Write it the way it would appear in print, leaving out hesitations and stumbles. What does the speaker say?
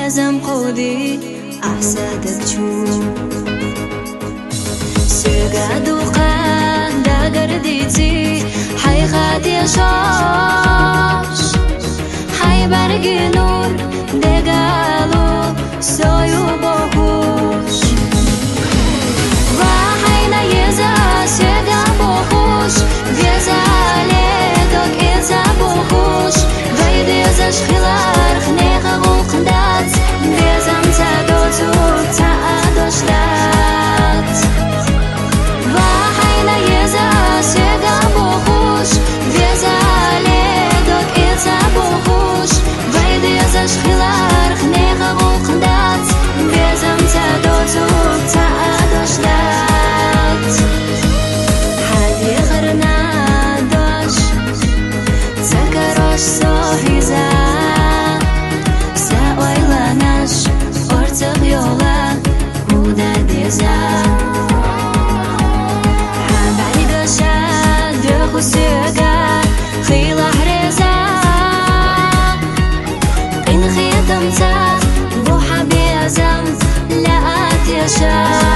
بيزم قودي أحسادك تشوف سيقاد وقان دا قرديتي حي غادي شاش حي برقي نور دقالو سويو بوخوش وحينا يزا سيقا بوخوش بيزا ليدوك إزا بوخوش ويدي زاش خلار خنيقا وقندات بيزم تادوتو تادوشلات وحينا يزا سيقا بوخوش بيزا ليدوك إزا بوخوش ويدي زاش خلار خنيقا وقندات بيزم تادوتو تادوشلات حالي غرنا دوش تكروش صوحيزا ساويلاناش ورتق يولا ودا ديزا حبعيد شاد خسيقا خيلا حريزا قين خيتمتا بوحا بيزم لا أتيشا